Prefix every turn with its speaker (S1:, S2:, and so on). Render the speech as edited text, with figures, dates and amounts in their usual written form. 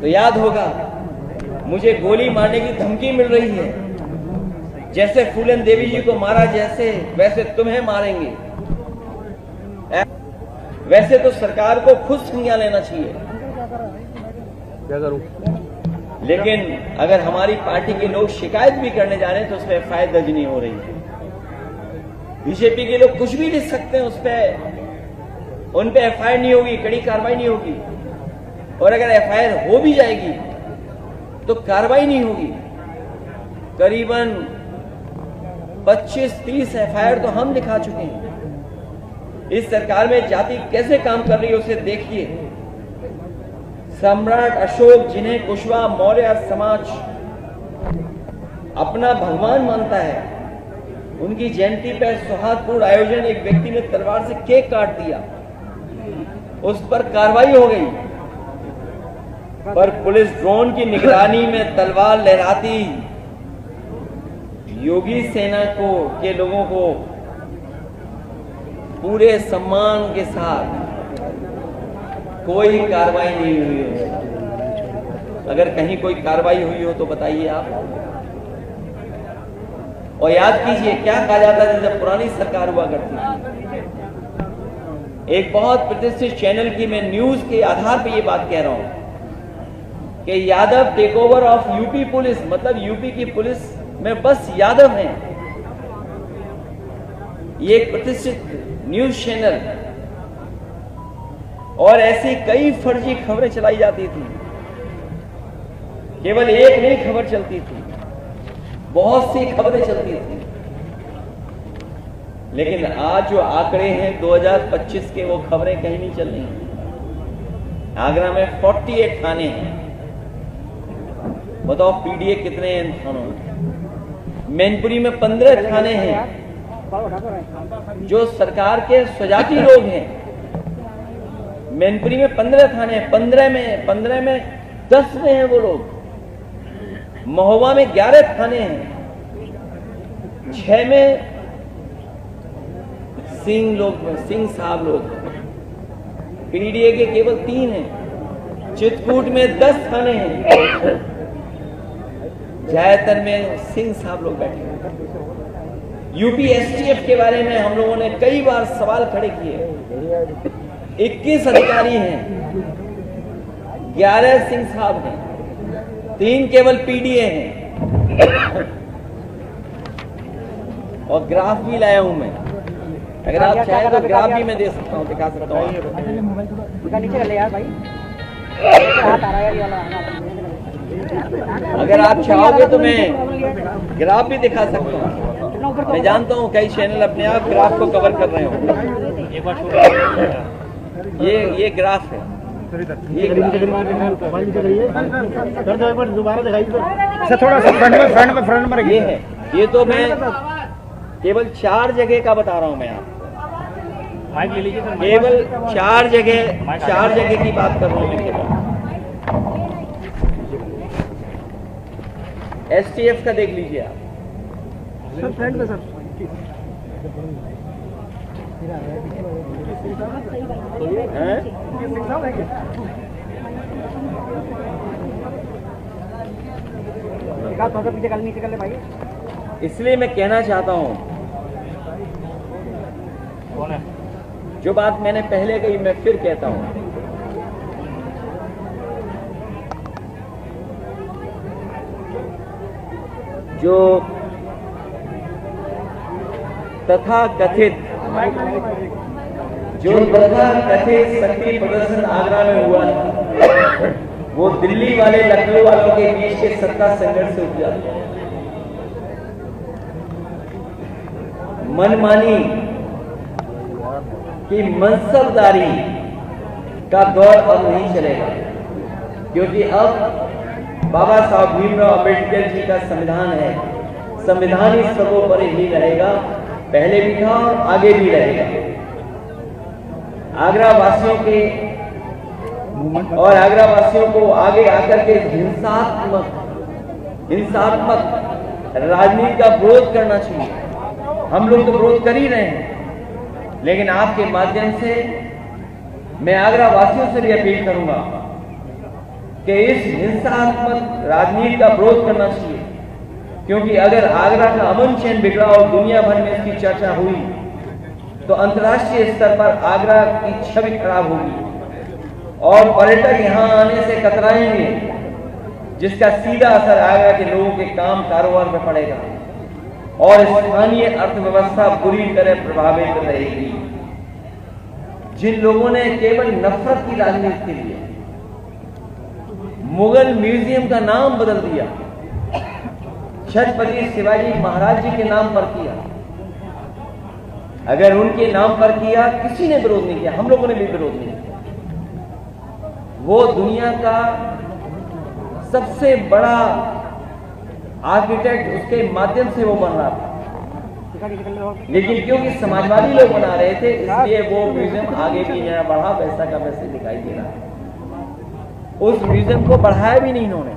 S1: तो याद होगा मुझे गोली मारने की धमकी मिल रही है, जैसे फूलन देवी जी को मारा जैसे वैसे तुम्हें मारेंगे। वैसे तो सरकार को खुद संज्ञान लेना चाहिए,
S2: क्या करूं?
S1: लेकिन अगर हमारी पार्टी के लोग शिकायत भी करने जा रहे हैं तो उस पर एफआईआर दर्ज नहीं हो रही है। बीजेपी के लोग कुछ भी लिख सकते हैं, उन पे एफआईआर नहीं होगी, कड़ी कार्रवाई नहीं होगी। और अगर एफआईआर हो भी जाएगी तो कार्रवाई नहीं होगी। करीबन 25-30 एफआईआर तो हम दिखा चुके हैं। इस सरकार में जाति कैसे काम कर रही है उसे देखिए। सम्राट अशोक, जिन्हें कुशवाहा मौर्य समाज अपना भगवान मानता है, उनकी जयंती पर सौहार्दपूर्ण आयोजन, एक व्यक्ति ने तलवार से केक काट दिया, उस पर कार्रवाई हो गई, पर पुलिस ड्रोन की निगरानी में तलवार लहराती योगी सेना के लोगों को पूरे सम्मान के साथ कोई कार्रवाई नहीं हुई हो। अगर कहीं कोई कार्रवाई हुई हो तो बताइए आप। और याद कीजिए क्या कहा जाता था जब पुरानी सरकार हुआ करती थी। एक बहुत प्रतिष्ठित चैनल की मैं न्यूज के आधार पर यह बात कह रहा हूं कि Yadav take over of UP police, मतलब यूपी की पुलिस में बस यादव हैं। ये एक प्रतिष्ठित न्यूज चैनल, और ऐसी कई फर्जी खबरें चलाई जाती थी। केवल एक नहीं खबर चलती थी, बहुत सी खबरें चलती थी। लेकिन आज जो आंकड़े हैं 2025 के, वो खबरें कहीं नहीं चल रही हैं। आगरा में 48 थाने हैं, बताओ पीडीए कितने हैं इन थानों में। मैनपुरी में 15 थाने हैं जो सरकार के स्वजाति लोग हैं। मैनपुरी में 15 थाने हैं, 15 में 10 में हैं वो लोग। महोबा में 11 थाने हैं, 6 में सिंह साहब लोग। पीडीए के केवल 3 हैं। चित्रकूट में 10 थाने हैं, ज्यादातर में सिंह साहब लोग बैठे हैं। यूपी एसटीएफ के बारे में हम लोगों ने कई बार सवाल खड़े किए। 21 अधिकारी हैं, 11 सिंह साहब हैं, 3 केवल पीडीए हैं। और ग्राफ भी लाया हूं मैं, अगर आप चाहें तो ग्राफ भी मैं दे सकता हूं, दिखा सकता हूं। अगर आप चाहोगे तो मैं ग्राफ भी दिखा सकता हूं। मैं जानता हूं कई चैनल अपने आप ग्राफ को कवर कर रहे हो। ये ग्राफ है,
S2: दोबारा दिखाइए थोड़ा सा फ्रंट में
S1: ये है। ये तो मैं केवल 4 जगह का बता रहा हूं। मैं आप केवल 4 जगह की बात कर रहा हूं। केवल एसटीएफ का देख लीजिए आप
S2: सर, फ्रंट में सर। नीचे कर ले भाई।
S1: इसलिए मैं कहना चाहता हूं, जो बात मैंने पहले कही मैं फिर कहता हूं, जो तथाकथित शक्ति प्रदर्शन आगरा में हुआ है, वो दिल्ली वाले लखनऊ वालों के बीच के सत्ता संघर्ष से उपजा। मनमानी की मनसबदारी का दौर अब नहीं चलेगा, क्योंकि अब बाबा साहब भीमराव अम्बेडकर जी का संविधान है। संविधान ही सर्वोपरि ही रहेगा, पहले भी था और आगे भी रहेगा। आगरा वासियों को आगे आकर के हिंसात्मक राजनीति का विरोध करना चाहिए। हम लोग तो विरोध कर ही रहे हैं, लेकिन आपके माध्यम से मैं आगरा वासियों से भी अपील करूंगा कि इस हिंसात्मक राजनीति का विरोध करना चाहिए, क्योंकि अगर आगरा का अमन चैन बिगड़ा और दुनिया भर में इसकी चर्चा हुई तो अंतर्राष्ट्रीय स्तर पर आगरा की छवि खराब होगी और पर्यटक यहां आने से कतराएंगे, जिसका सीधा असर आगरा के लोगों के काम कारोबार में पड़ेगा और स्थानीय अर्थव्यवस्था बुरी तरह प्रभावित रहेगी। जिन लोगों ने केवल नफरत की राजनीति के लिए मुगल म्यूजियम का नाम बदल दिया, छत्रपति शिवाजी महाराज जी के नाम पर किया, अगर उनके नाम पर किया, किसी ने विरोध नहीं किया, हम लोगों ने भी विरोध नहीं किया। वो दुनिया का सबसे बड़ा आर्किटेक्ट, उसके माध्यम से वो बन रहा था, लेकिन क्योंकि समाजवादी लोग बना रहे थे इसलिए वो म्यूजियम आगे भी नया बढ़ा, वैसा का वैसे दिखाई दे रहा है। उस म्यूजियम को बढ़ाया भी नहीं इन्होंने।